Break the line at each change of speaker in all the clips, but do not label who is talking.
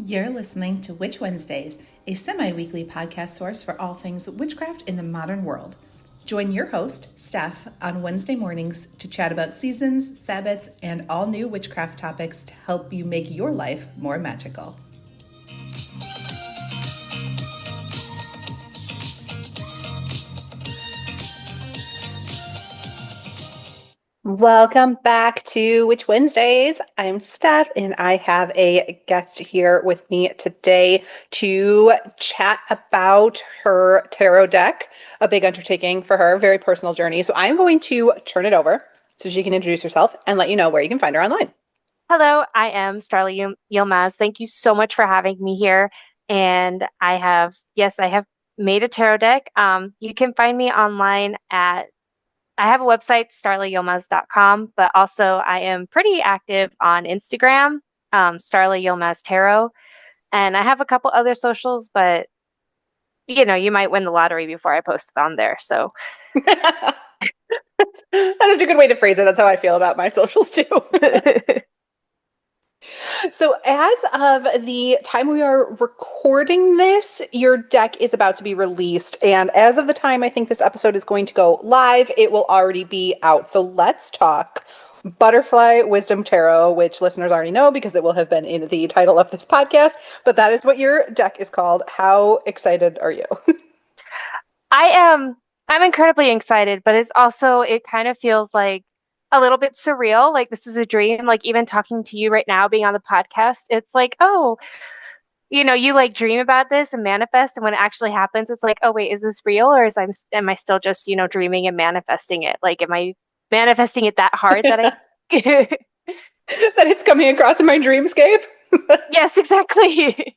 You're listening to Witch Wednesdays, a semi-weekly podcast source for all things witchcraft in the modern world. Join your host, Steph, on Wednesday mornings to chat about seasons, Sabbats, and all new witchcraft topics to help you make your life more magical.
Welcome back to Witch Wednesdays. I'm Steph, and I have a guest here with me today to chat about her tarot deck, a big undertaking for her, very personal journey. So I'm going to turn it over so she can introduce herself and let you know where you can find her online.
Hello, I am Starla Yilmaz. Thank you so much for having me here. And I have made a tarot deck. You can find me online I have a website, starlayilmaz.com, but also I am pretty active on Instagram, Starla Yilmaz Tarot. And I have a couple other socials, but you might win the lottery before I post it on there. So
That is a good way to phrase it. That's how I feel about my socials too. So as of the time we are recording this, your deck is about to be released. And as of the time I think this episode is going to go live, it will already be out. So let's talk Butterfly Wisdom Tarot, which listeners already know because it will have been in the title of this podcast. But that is what your deck is called. How excited are you?
I'm incredibly excited, but it kind of feels like a little bit surreal. Like this is a dream. Like even talking to you right now, being on the podcast, it's like, oh, you like dream about this and manifest, and when it actually happens, it's like, oh wait, is this real, or am I still just dreaming and manifesting it? Like, am I manifesting it that hard that I?
That it's coming across in my dreamscape?
Yes, exactly.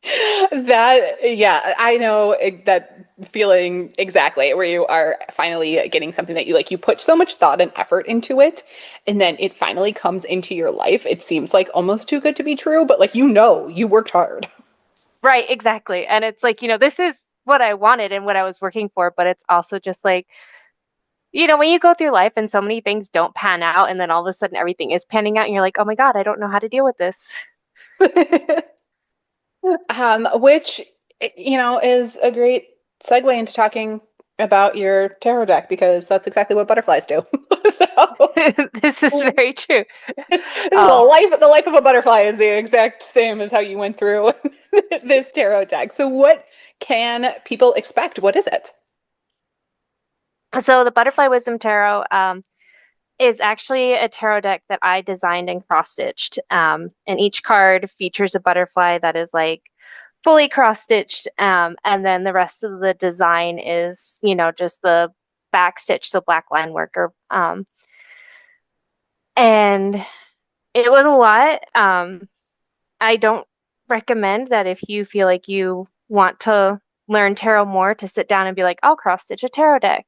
Yeah, I know that feeling exactly, where you are finally getting something that you put so much thought and effort into it, and then it finally comes into your life. It seems like almost too good to be true, but you worked hard.
Right, exactly. And it's like, this is what I wanted and what I was working for, but it's also just like, when you go through life and so many things don't pan out, and then all of a sudden everything is panning out, and you're like, oh my God, I don't know how to deal with this.
Which is a great segue into talking about your tarot deck, because that's exactly what butterflies do. So
This is very true.
the life of a butterfly is the exact same as how you went through this tarot deck. So what can people expect? What is it?
So the Butterfly Wisdom Tarot is actually a tarot deck that I designed and cross-stitched. And each card features a butterfly that is like fully cross-stitched. And then the rest of the design is, just the back stitch, so black line work. And it was a lot. I don't recommend that if you feel like you want to learn tarot more, to sit down and be like, I'll cross-stitch a tarot deck.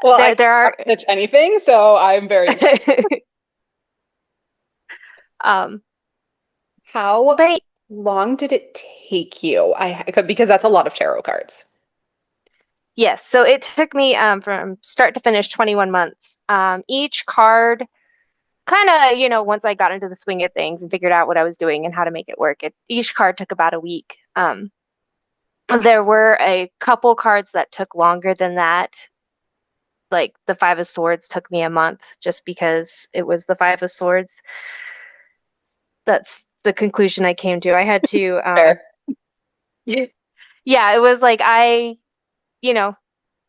Well, I can't stitch anything, so I'm very
um
How
but
long did it take you? Because that's a lot of tarot cards.
yes, so it took me from start to finish 21 months. Each card kind of, once I got into the swing of things and figured out what I was doing and how to make it work, each card took about a week. There were a couple cards that took longer than that. Like the Five of Swords took me a month, just because it was the Five of Swords. That's the conclusion I came to. I had to,
Fair.
yeah, it was like you know,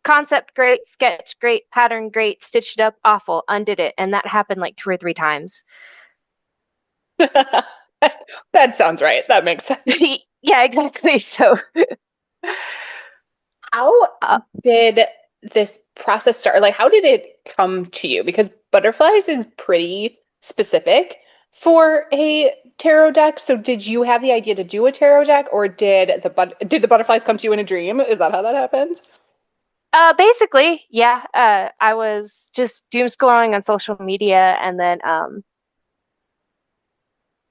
concept great, sketch great, pattern great, stitched up awful, undid it. And that happened like 2 or 3 times.
That sounds right. That makes sense.
Yeah, exactly. So,
How did this process start? Like, how did it come to you? Because butterflies is pretty specific for a tarot deck. So did you have the idea to do a tarot deck, or did the butterflies come to you in a dream? Is that how that happened?
basically, yeah. I was just doom scrolling on social media, and then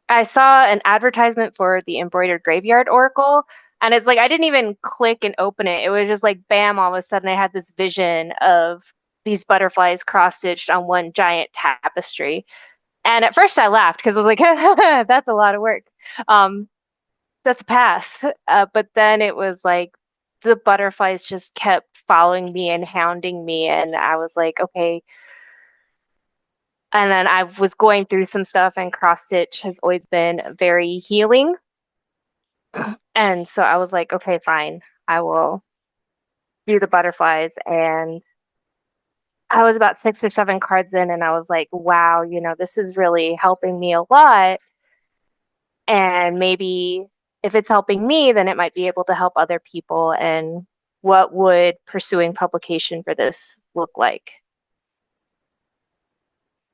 I saw an advertisement for the embroidered graveyard oracle, and it's like I didn't even click and open it. It was just like bam, all of a sudden I had this vision of these butterflies cross-stitched on one giant tapestry. And at first I laughed because I was like, that's a lot of work. That's a pass. But then it was like the butterflies just kept following me and hounding me. And I was like, okay. And then I was going through some stuff, and cross stitch has always been very healing. And so I was like, okay, fine. I will do the butterflies. And I was about 6 or 7 cards in, and I was like, wow, this is really helping me a lot. And maybe if it's helping me, then it might be able to help other people. And what would pursuing publication for this look like?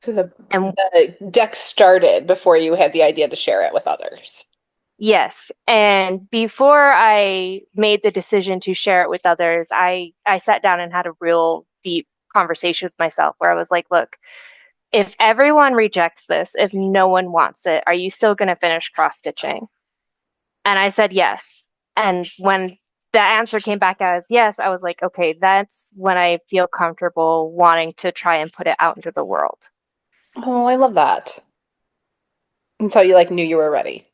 So the deck started before you had the idea to share it with others.
Yes. And before I made the decision to share it with others, I sat down and had a real deep conversation with myself where I was like, look, if everyone rejects this, if no one wants it, are you still going to finish cross stitching? And I said yes. And when the answer came back as yes, I was like, okay, that's when I feel comfortable wanting to try and put it out into the world.
Oh, I love that. And so you knew you were ready.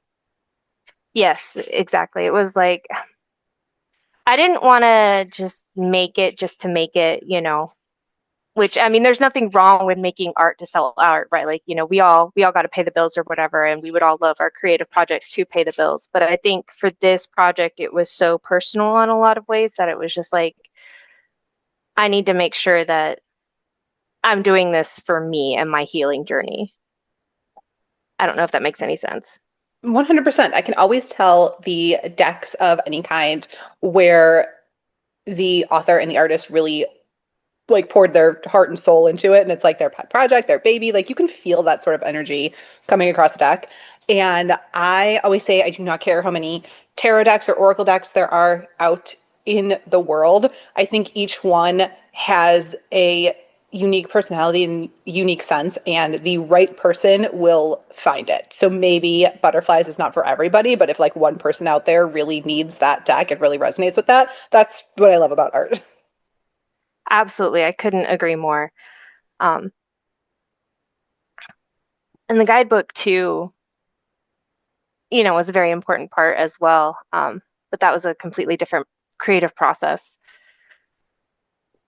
Yes, exactly. It was like, I didn't want to just make it just to make it, which, I mean, there's nothing wrong with making art to sell art, right? Like, we all got to pay the bills or whatever, and we would all love our creative projects to pay the bills. But I think for this project, it was so personal in a lot of ways that it was just like, I need to make sure that I'm doing this for me and my healing journey. I don't know if that makes any sense.
100%. I can always tell the decks of any kind where the author and the artist really poured their heart and soul into it, and it's like their pet project, their baby. You can feel that sort of energy coming across the deck. And I always say I do not care how many tarot decks or oracle decks there are out in the world. I think each one has a unique personality and unique sense, and the right person will find it. So maybe butterflies is not for everybody, but if one person out there really needs that deck, it really resonates with that. That's what I love about art.
Absolutely. I couldn't agree more. And the guidebook too, was a very important part as well. But that was a completely different creative process.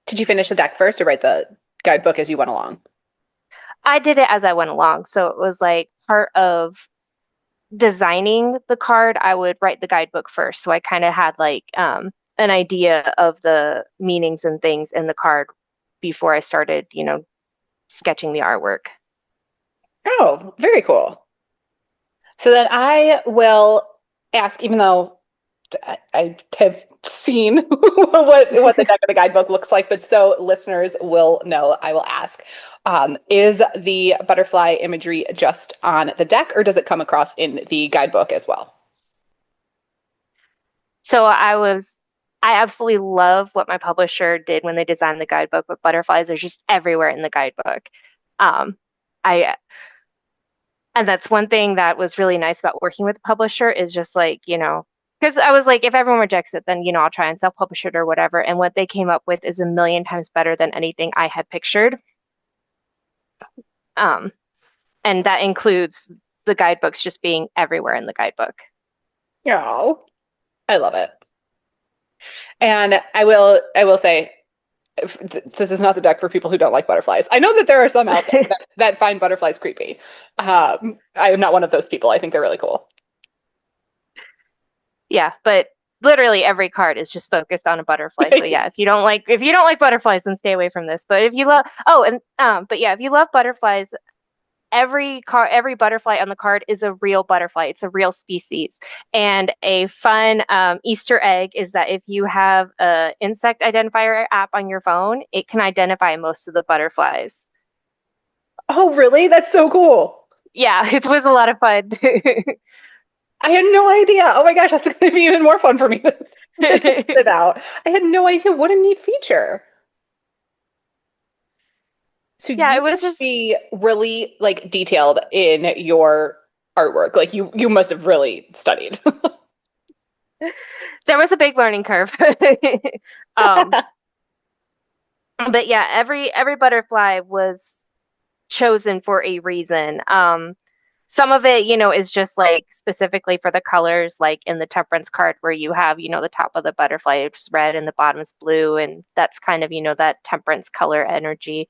Did you finish the deck first or write the guidebook as you went along?
I did it as I went along. So it was like part of designing the card, I would write the guidebook first. So I kind of had an idea of the meanings and things in the card before I started, sketching the artwork.
Oh, very cool. So then I will ask, even though I have seen what the deck of the guidebook looks like, but so listeners will know, I will ask, is the butterfly imagery just on the deck, or does it come across in the guidebook as well?
So I absolutely love what my publisher did when they designed the guidebook, but butterflies are just everywhere in the guidebook. And that's one thing that was really nice about working with a publisher is just because I was like, if everyone rejects it, then, I'll try and self-publish it or whatever. And what they came up with is a million times better than anything I had pictured. And that includes the guidebooks just being everywhere in the guidebook.
Oh, I love it. And I will say, this is not the deck for people who don't like butterflies. I know that there are some out there that find butterflies creepy. I am not one of those people. I think they're really cool.
Yeah, but literally every card is just focused on a butterfly. So yeah, if you don't like butterflies, then stay away from this. But if you love if you love butterflies, every butterfly on the card is a real butterfly. It's a real species. And a fun Easter egg is that if you have an insect identifier app on your phone, it can identify most of the butterflies.
Oh, really? That's so cool.
Yeah, it was a lot of fun.
I had no idea. Oh my gosh, that's going to be even more fun for me to test it out. I had no idea. What a neat feature. So
yeah, it was just
be really detailed in your artwork. You must have really studied.
There was a big learning curve. But yeah, every butterfly was chosen for a reason. Some of it, is just like specifically for the colors, like in the temperance card where you have, the top of the butterfly is red and the bottom is blue, and that's kind of, that temperance color energy.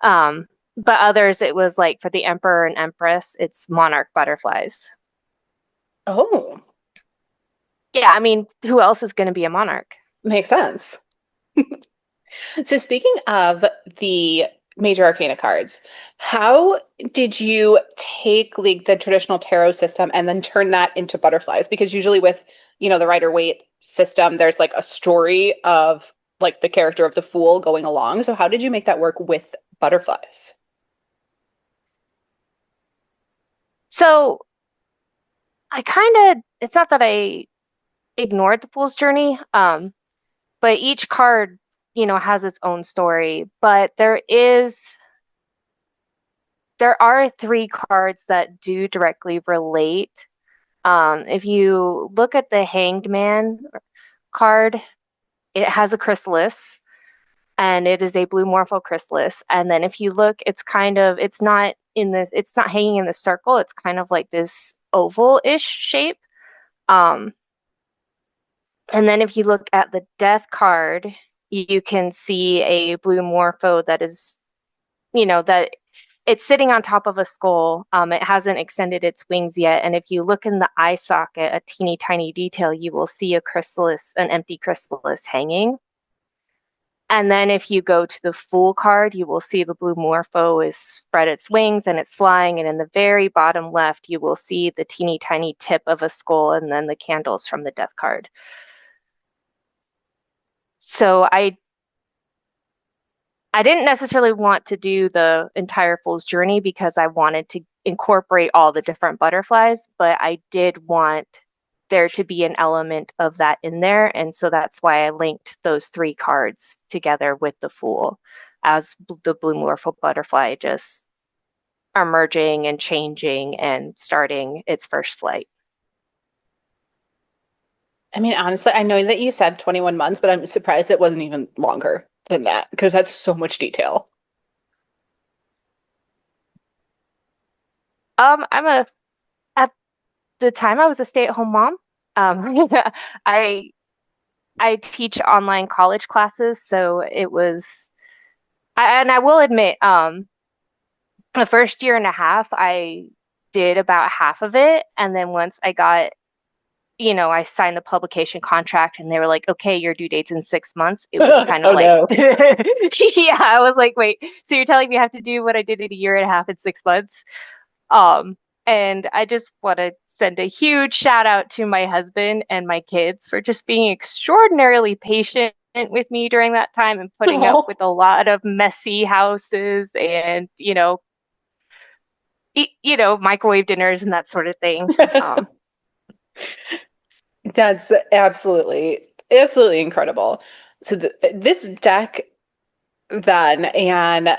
But others, it was like for the emperor and empress, it's monarch butterflies.
Oh,
Yeah, I mean, who else is going to be a monarch?
makes sense. So speaking of the major arcana cards, how did you take like the traditional tarot system and then turn that into butterflies? Because usually with, the Rider-Waite system, there's like a story of like the character of the fool going along. So how did you make that work with butterflies?
So it's not that I ignored the fool's journey, but each card, has its own story. But there are three cards that do directly relate. If you look at the Hanged Man card, it has a chrysalis, and it is a blue morpho chrysalis. And then if you look, it's not hanging in the circle. It's kind of like this oval-ish shape. And then if you look at the Death card, you can see a blue morpho that is, that it's sitting on top of a skull. It hasn't extended its wings yet. And if you look in the eye socket, a teeny tiny detail, you will see an empty chrysalis hanging. And then if you go to the Fool card, you will see the blue morpho is spread its wings and it's flying. And in the very bottom left, you will see the teeny tiny tip of a skull and then the candles from the Death card. So I didn't necessarily want to do the entire Fool's Journey because I wanted to incorporate all the different butterflies, but I did want there to be an element of that in there. And so that's why I linked those three cards together with the Fool as the blue morpho butterfly just emerging and changing and starting its first flight.
I mean, honestly, I know that you said 21 months, but I'm surprised it wasn't even longer than that because that's so much detail.
At the time I was a stay-at-home mom. I I teach online college classes, so and I will admit, the first year and a half, I did about half of it, and then once I signed the publication contract, and they were like, "Okay, your due date's in 6 months." It was kind of
Oh
like,
no.
yeah, I was like, "Wait, so you're telling me I have to do what I did in a year and a half in 6 months?" Um, and I just want to send a huge shout out to my husband and my kids for just being extraordinarily patient with me during that time and putting up with a lot of messy houses and, microwave dinners and that sort of thing.
That's absolutely, absolutely incredible. So this deck then, and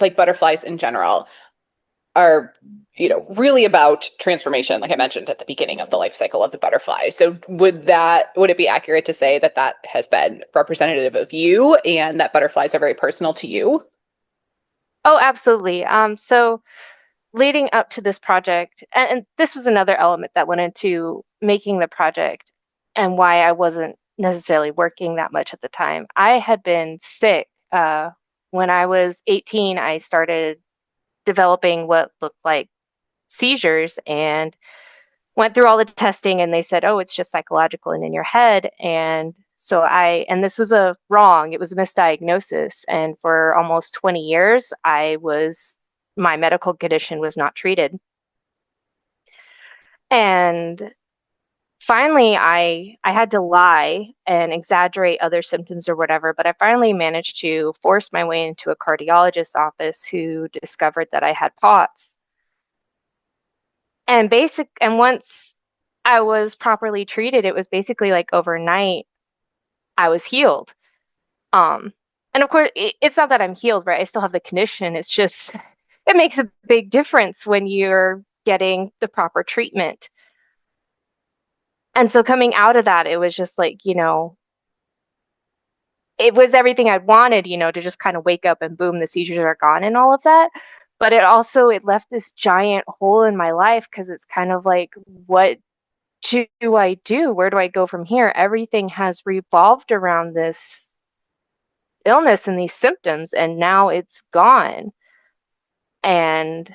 like butterflies in general, are, really about transformation, like I mentioned at the beginning of the life cycle of the butterfly. So would it be accurate to say that that has been representative of you and that butterflies are very personal to you?
Oh, absolutely. So leading up to this project, and this was another element that went into making the project and why I wasn't necessarily working that much at the time. I had been sick. When I was 18, I started developing what looked like seizures and went through all the testing, and they said, "Oh, it's just psychological and in your head." And so and this was it was a misdiagnosis. And for almost 20 years, my medical condition was not treated. And finally, I had to lie and exaggerate other symptoms or whatever, but I finally managed to force my way into a cardiologist's office who discovered that I had POTS. And once I was properly treated, it was basically like overnight I was healed. Um, and of course, it's not that I'm healed, right? I still have the condition. It's just it makes a big difference when you're getting the proper treatment. And so coming out of that, it was just like, it was everything I wanted, to just kind of wake up and boom, the seizures are gone and all of that. But it left this giant hole in my life because it's kind of like, what do I do? Where do I go from here? Everything has revolved around this illness and these symptoms, and now it's gone. And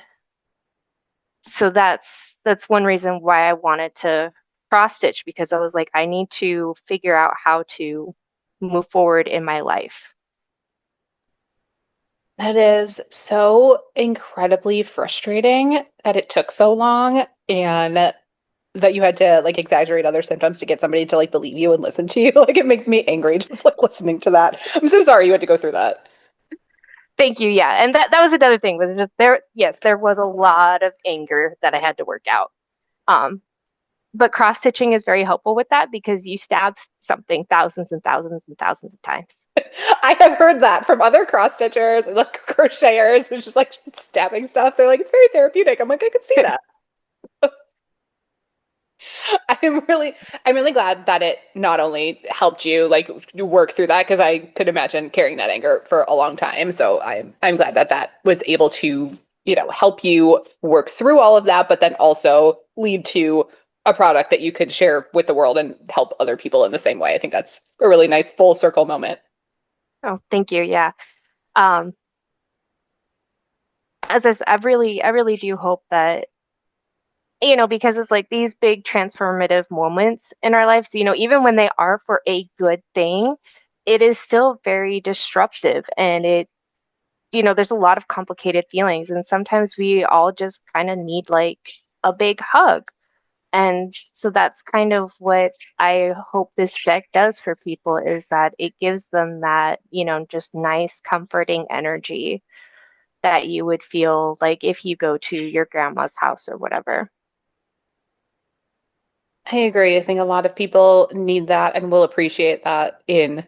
so that's one reason why I wanted to cross stitch, because I was like, I need to figure out how to move forward in my life.
That is so incredibly frustrating that it took so long and that you had to like exaggerate other symptoms to get somebody to like believe you and listen to you. Like it makes me angry just like listening to that. I'm so sorry you had to go through that.
Thank you. Yeah. And that was another thing, was just there was a lot of anger that I had to work out. But cross stitching is very helpful with that because you stab something thousands and thousands and thousands of times.
I have heard that from other cross stitchers and like crocheters who's just like stabbing stuff. They're like, it's very therapeutic. I'm like, I could see that. I'm really glad that it not only helped you like work through that, because I could imagine carrying that anger for a long time. So I'm glad that that was able to, help you work through all of that, but then also lead to a product that you could share with the world and help other people in the same way. I think that's a really nice full circle moment.
Oh, thank you. Yeah. Um, as I said, I really do hope that, because it's like these big transformative moments in our lives, even when they are for a good thing, it is still very disruptive, and there's a lot of complicated feelings, and sometimes we all just kind of need like a big hug. And so that's kind of what I hope this deck does for people, is that it gives them that, just nice, comforting energy that you would feel like if you go to your grandma's house or whatever.
I agree. I think a lot of people need that and will appreciate that in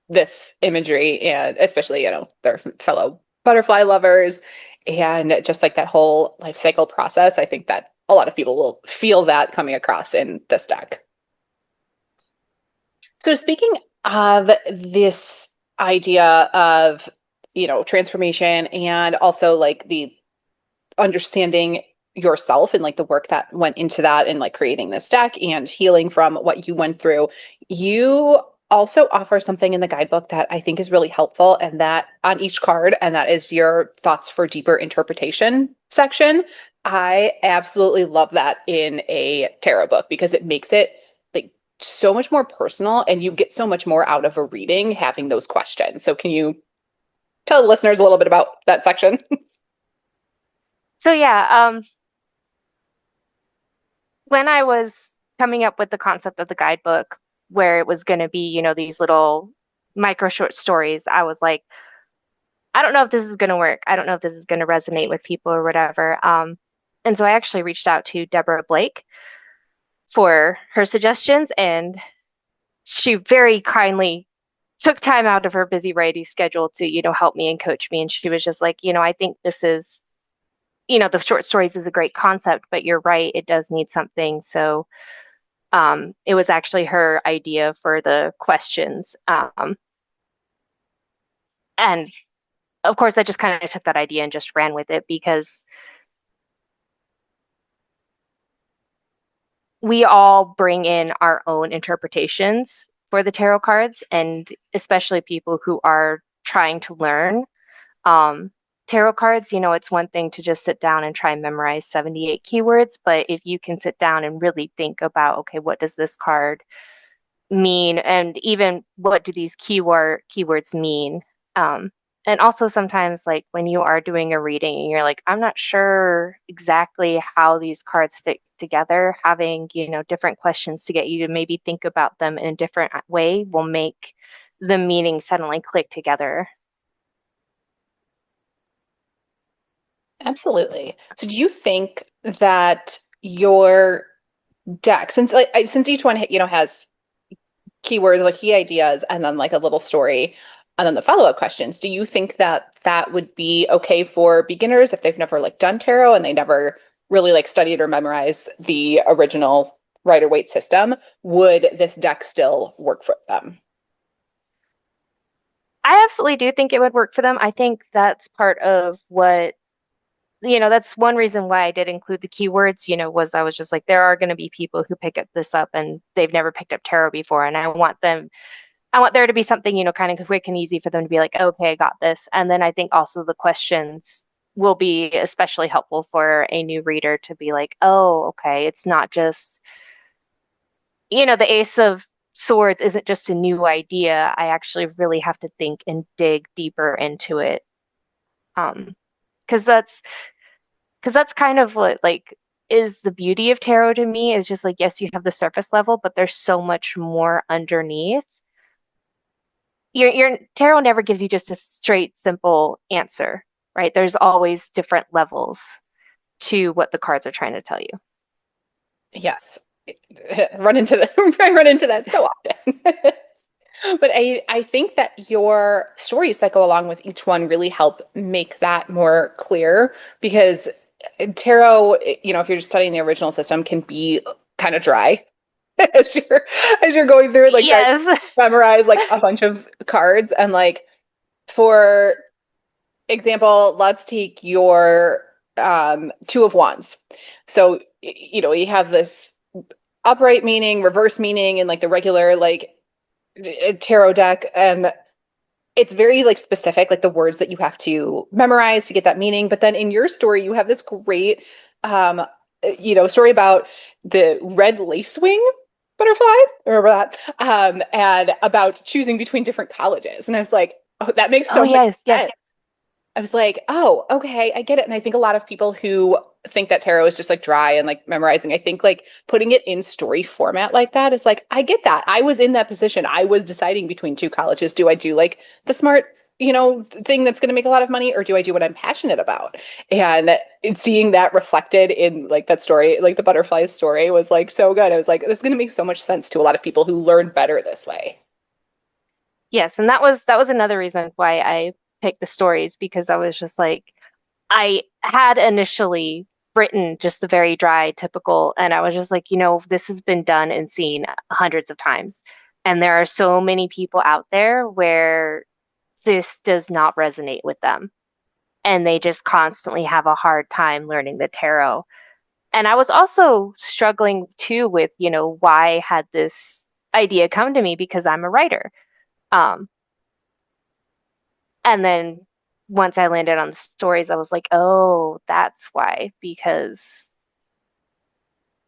this imagery, and especially, their fellow butterfly lovers and just like that whole life cycle process. I think that a lot of people will feel that coming across in this deck. So speaking of this idea of, transformation and also like the understanding yourself and like the work that went into that and like creating this deck and healing from what you went through, you also offer something in the guidebook that I think is really helpful, and that on each card, and that is your thoughts for deeper interpretation section. I absolutely love that in a tarot book because it makes it like so much more personal, and you get so much more out of a reading having those questions. So can you tell the listeners a little bit about that section?
So yeah, when I was coming up with the concept of the guidebook, where it was going to be, these little micro short stories, I was like, I don't know if this is going to work. I don't know if this is going to resonate with people or whatever. And so I actually reached out to Deborah Blake for her suggestions, and she very kindly took time out of her busy writing schedule to, help me and coach me. And she was just like, I think this is, the short stories is a great concept, but you're right, it does need something. So it was actually her idea for the questions. And of course, I just kind of took that idea and just ran with it, because we all bring in our own interpretations for the tarot cards, and especially people who are trying to learn tarot cards. It's one thing to just sit down and try and memorize 78 keywords, but if you can sit down and really think about, okay, what does this card mean, and even what do these keywords mean, and also sometimes like when you are doing a reading and you're like, I'm not sure exactly how these cards fit together, having different questions to get you to maybe think about them in a different way will make the meaning suddenly click together.
Absolutely. So do you think that your deck, since each one has keywords, like key ideas, and then like a little story, and then the follow-up questions, do you think that that would be okay for beginners if they've never like done tarot and they never really like studied or memorized the original Rider-Waite system? Would this deck still work for them?
I absolutely do think it would work for them. I think that's part of what, that's one reason why I did include the keywords, was I was just like, there are going to be people who pick up this up and they've never picked up tarot before. And I want there to be something, kind of quick and easy for them to be like, okay, I got this. And then I think also the questions will be especially helpful for a new reader to be like, oh, okay, it's not just, the Ace of Swords isn't just a new idea. I actually really have to think and dig deeper into it. Because that's kind of what like is the beauty of tarot to me is just like, yes, you have the surface level, but there's so much more underneath. Your tarot never gives you just a straight, simple answer, right? There's always different levels to what the cards are trying to tell you.
Yes. I run into that so often. But I think that your stories that go along with each one really help make that more clear because tarot, if you're just studying the original system, can be kind of dry as you're going through it, like
yes.
memorize like a bunch of cards and like for example, let's take your Two of Wands. So you have this upright meaning, reverse meaning, and like the regular like tarot deck, and it's very like specific, like the words that you have to memorize to get that meaning. But then in your story, you have this great, story about the red lacewing butterfly, remember that, and about choosing between different colleges. And I was like, oh, that makes so much sense. I was like, oh, okay, I get it. And I think a lot of people who think that tarot is just like dry and like memorizing, I think like putting it in story format like that is like, I get that. I was in that position. I was deciding between two colleges. Do I do like the smart, thing that's going to make a lot of money, or do I do what I'm passionate about? And seeing that reflected in like that story, like the butterfly story was like so good. I was like, this is going to make so much sense to a lot of people who learn better this way.
Yes, and that was another reason why I picked the stories because I was just like I had initially written just the very dry typical and I was just like, this has been done and seen hundreds of times. And there are so many people out there where this does not resonate with them and they just constantly have a hard time learning the tarot. And I was also struggling too with, why had this idea come to me because I'm a writer. Um, And then once I landed on the stories, I was like, oh, that's why, because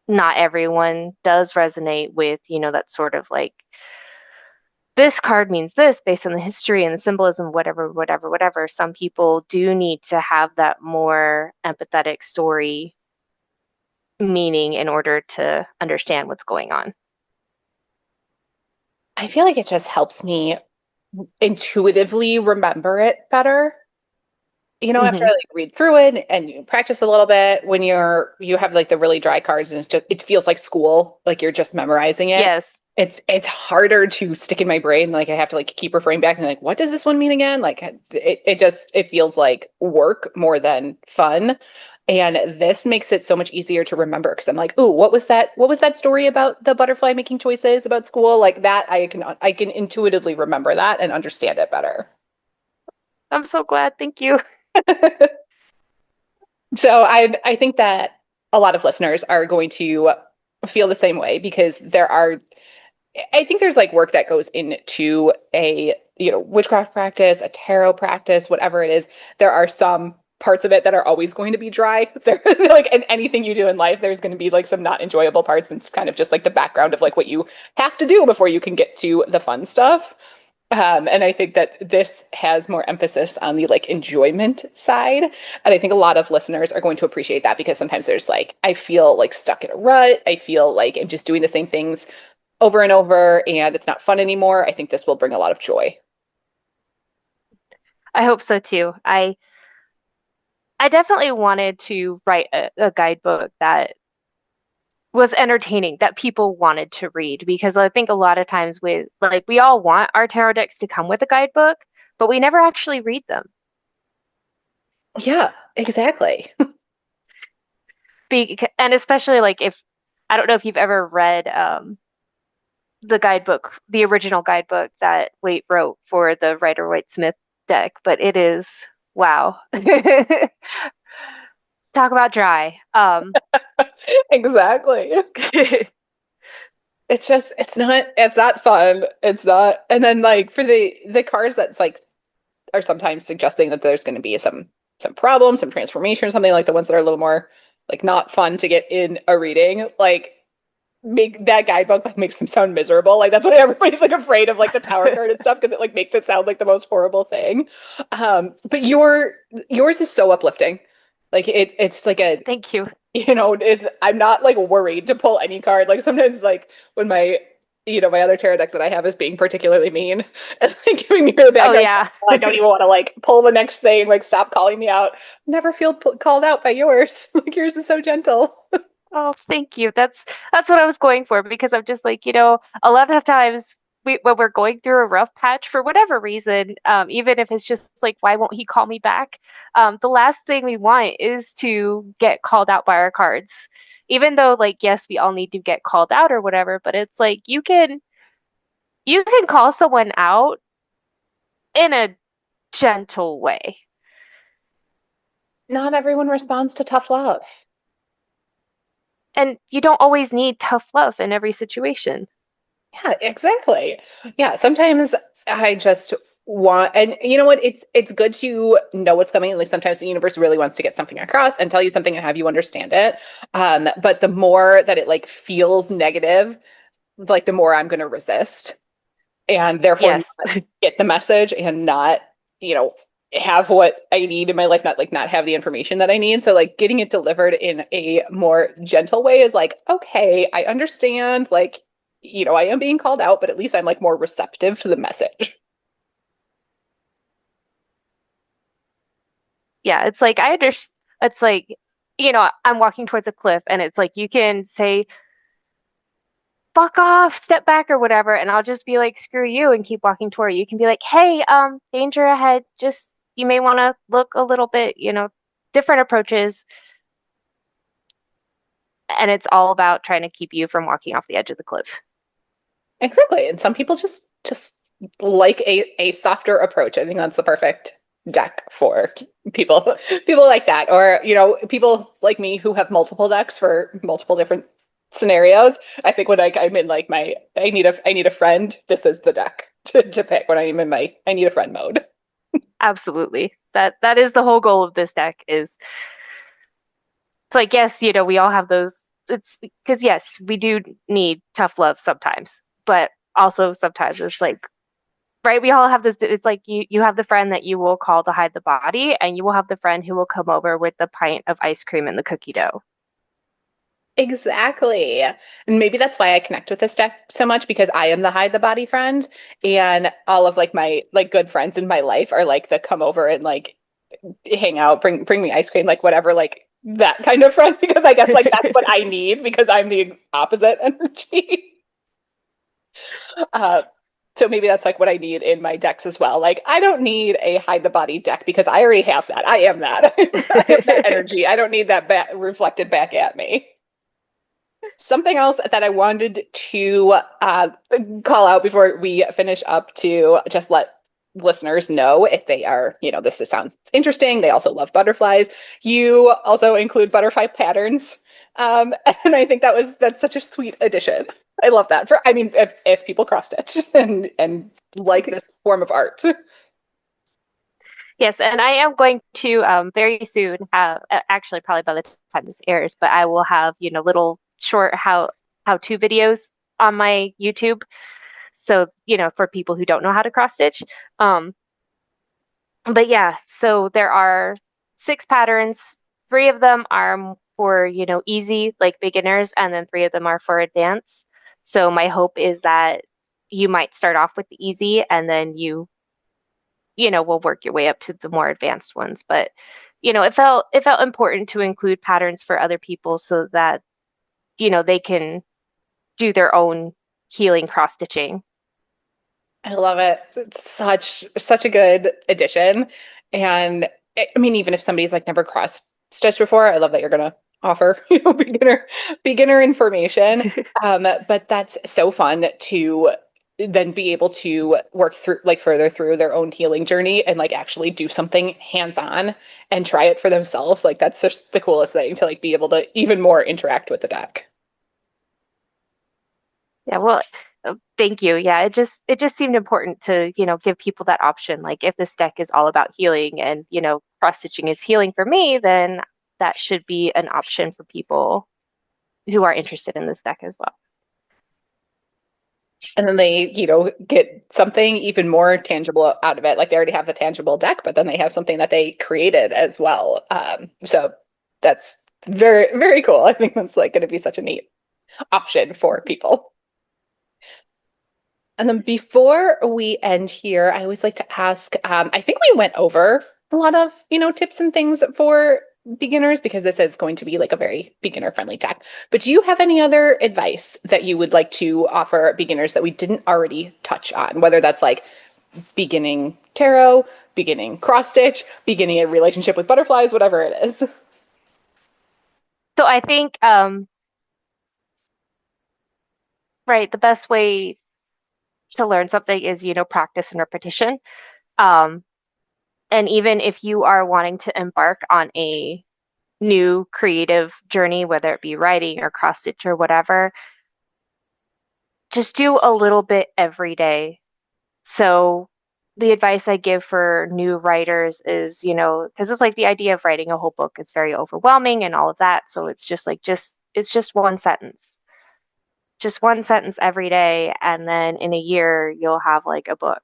not everyone does resonate with, that sort of like, this card means this based on the history and the symbolism, whatever, whatever, whatever. Some people do need to have that more empathetic story meaning in order to understand what's going on.
I feel like it just helps me intuitively remember it better. After I like read through it and you practice a little bit when you have like the really dry cards and it feels like school, like you're just memorizing it.
Yes.
It's harder to stick in my brain. Like I have to like keep referring back and like, what does this one mean again? Like it feels like work more than fun. And this makes it so much easier to remember because I'm like, ooh, what was that story about the butterfly making choices about school? Like that I can intuitively remember that and understand it better.
I'm so glad. Thank you.
So I think that a lot of listeners are going to feel the same way because I think there's like work that goes into a, witchcraft practice, a tarot practice, whatever it is. There are some parts of it that are always going to be dry. There, like in anything you do in life, there's going to be like some not enjoyable parts. And it's kind of just like the background of like what you have to do before you can get to the fun stuff. And I think that this has more emphasis on the like enjoyment side. And I think a lot of listeners are going to appreciate that because sometimes there's like, I feel like stuck in a rut. I feel like I'm just doing the same things over and over and it's not fun anymore. I think this will bring a lot of joy.
I hope so too. I definitely wanted to write a guidebook that was entertaining that people wanted to read because I think a lot of times we all want our tarot decks to come with a guidebook, but we never actually read them.
Yeah, exactly.
And especially like if I don't know if you've ever read the guidebook, the original guidebook that Waite wrote for the Rider-Waite-Smith deck, but it is wow. Talk about dry.
Exactly. It's not fun. It's not. And then like for the cards that's like are sometimes suggesting that there's going to be some problem, some transformation, or something, like the ones that are a little more like not fun to get in a reading, like make that guidebook like makes them sound miserable. Like that's why everybody's like afraid of like the tower card and stuff, because it like makes it sound like the most horrible thing. But yours is so uplifting. Like it's like a,
Thank you.
it's, I'm not like worried to pull any card. Like sometimes like when my, my other tarot deck that I have is being particularly mean and like giving me really bad guidance,
Yeah.
I don't even want to like pull the next thing, like stop calling me out. Never feel called out by yours. Like yours is so gentle.
Oh, thank you. That's what I was going for, because I'm just like, a lot of times when we're going through a rough patch for whatever reason, even if it's just like, why won't he call me back? The last thing we want is to get called out by our cards. Even though, like, yes, we all need to get called out or whatever, but it's like you can call someone out in a gentle way.
Not everyone responds to tough love.
And you don't always need tough love in every situation.
Yeah, exactly. Yeah, sometimes I just want, and you know what? It's good to know what's coming. Like sometimes the universe really wants to get something across and tell you something and have you understand it. But the more that it like feels negative, like the more I'm going to resist, and therefore
Yes.
not get the message and not, have what I need in my life, not have the information that I need. So like getting it delivered in a more gentle way is like, okay, I understand, like, I am being called out, but at least I'm like more receptive to the message.
Yeah, it's like it's like, I'm walking towards a cliff and it's like you can say fuck off, step back or whatever, and I'll just be like, screw you, and keep walking toward you. You can be like, hey, danger ahead, just you may want to look a little bit, different approaches. And it's all about trying to keep you from walking off the edge of the cliff.
Exactly. And some people just like a softer approach. I think that's the perfect deck for people like that, or people like me who have multiple decks for multiple different scenarios. I think when I'm in like my I need a friend, this is the deck to pick when I'm in my I need a friend mode.
Absolutely. That is the whole goal of this deck. Is it's like, yes, we all have those. It's because yes, we do need tough love sometimes, but also sometimes it's like, right, we all have this. It's like you have the friend that you will call to hide the body, and you will have the friend who will come over with the pint of ice cream and the cookie dough.
Exactly. And maybe that's why I connect with this deck so much, because I am the hide the body friend, and all of like my like good friends in my life are like the come over and like hang out, bring me ice cream, like whatever, like that kind of friend, because I guess like that's what I need, because I'm the opposite energy. Uh, so maybe that's like what I need in my decks as well. Like I don't need a hide the body deck because I already have that. I am that. I have that energy. I don't need that reflected back at me. Something else that I wanted to call out before we finish up, to just let listeners know if they are, this sounds interesting. They also love butterflies. You also include butterfly patterns. And I think that's such a sweet addition. I love that. If people cross stitch and like this form of art.
Yes, and I am going to very soon have, actually probably by the time this airs, but I will have, little short how-to videos on my YouTube. So, for people who don't know how to cross stitch. But yeah, so there are 6 patterns. 3 of them are for, easy, like beginners, and then 3 of them are for advanced. So my hope is that you might start off with the easy, and then will work your way up to the more advanced ones. But, it felt important to include patterns for other people so that, they can do their own healing cross stitching.
I love it. It's such a good addition. And I mean, even if somebody's like never cross stitched before, I love that you're gonna offer, beginner information. But that's so fun to then be able to work through like further through their own healing journey and like actually do something hands-on and try it for themselves. Like that's just the coolest thing to like be able to even more interact with the deck.
Yeah, well, thank you. Yeah, it just seemed important to, give people that option. Like if this deck is all about healing and, cross stitching is healing for me, then that should be an option for people who are interested in this deck as well.
And then they, get something even more tangible out of it. Like they already have the tangible deck, but then they have something that they created as well. So that's very, very cool. I think that's like going to be such a neat option for people. And then before we end here, I always like to ask, I think we went over a lot of, tips and things for beginners because this is going to be like a very beginner friendly deck. But do you have any other advice that you would like to offer beginners that we didn't already touch on, whether that's like beginning tarot, beginning cross stitch, beginning a relationship with butterflies, whatever it is?
So I think, right, the best way to learn something is, practice and repetition. Um, and even if you are wanting to embark on a new creative journey, whether it be writing or cross stitch or whatever, just do a little bit every day. So the advice I give for new writers is, because it's like the idea of writing a whole book is very overwhelming and all of that. So it's just like, it's just one sentence. Just one sentence every day, and then in a year you'll have like a book.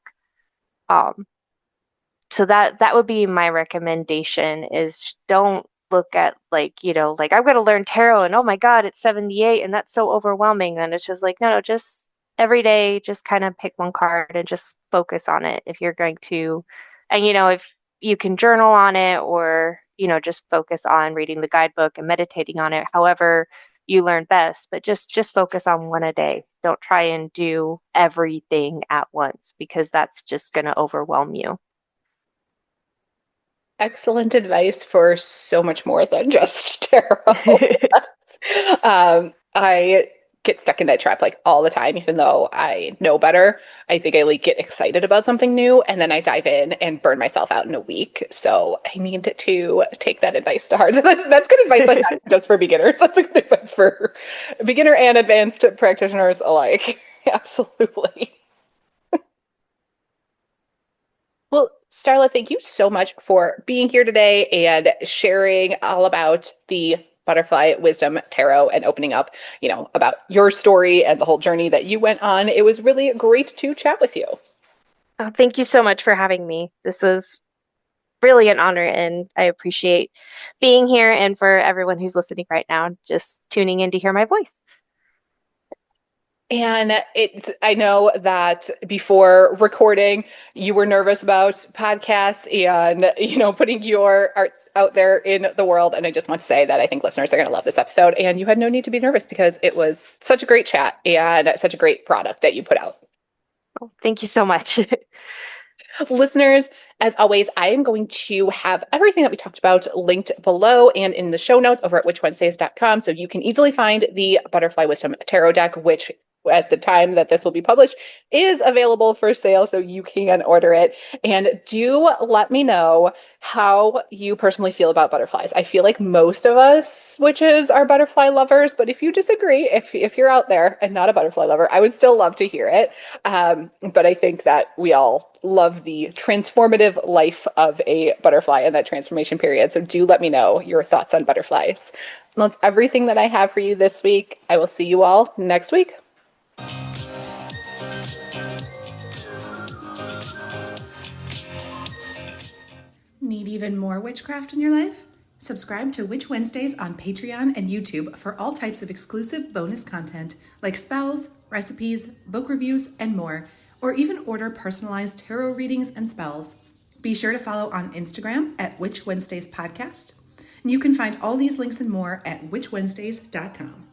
So that would be my recommendation is don't look at like, like I'm going to learn tarot and oh my God, it's 78 and that's so overwhelming. And it's just like, no, just every day, just kind of pick one card and just focus on it if you're going to. And, if you can journal on it or, just focus on reading the guidebook and meditating on it, however you learn best, but just focus on one a day. Don't try and do everything at once because that's just going to overwhelm you.
Excellent advice for so much more than just tarot. I get stuck in that trap like all the time, even though I know better. I think I like get excited about something new and then I dive in and burn myself out in a week. So I need to take that advice to heart. So that's good advice, like not just for beginners. That's a good advice for beginner and advanced practitioners alike. Absolutely. Well, Starla, thank you so much for being here today and sharing all about the Butterfly Wisdom Tarot and opening up, about your story and the whole journey that you went on. It was really great to chat with you.
Oh, thank you so much for having me. This was really an honor, and I appreciate being here and for everyone who's listening right now, just tuning in to hear my voice.
And I know that before recording, you were nervous about podcasts and, putting your art out there in the world. And I just want to say that I think listeners are going to love this episode. And you had no need to be nervous because it was such a great chat and such a great product that you put out.
Oh, thank you so much.
Listeners, as always, I am going to have everything that we talked about linked below and in the show notes over at witchwednesdays.com. So you can easily find the Butterfly Wisdom Tarot deck, which at the time that this will be published is available for sale, so you can order it. And do let me know how you personally feel about butterflies. I feel like most of us witches are butterfly lovers, but if you disagree, if you're out there and not a butterfly lover, I would still love to hear it. But I think that we all love the transformative life of a butterfly and that transformation period. So do let me know your thoughts on butterflies. That's everything that I have for you this week. I will see you all next week.
Need even more witchcraft in your life? Subscribe to Witch Wednesdays on Patreon and YouTube for all types of exclusive bonus content like spells, recipes, book reviews, and more, or even order personalized tarot readings and spells. Be sure to follow on Instagram at Witch Wednesdays Podcast. And you can find all these links and more at witchwednesdays.com.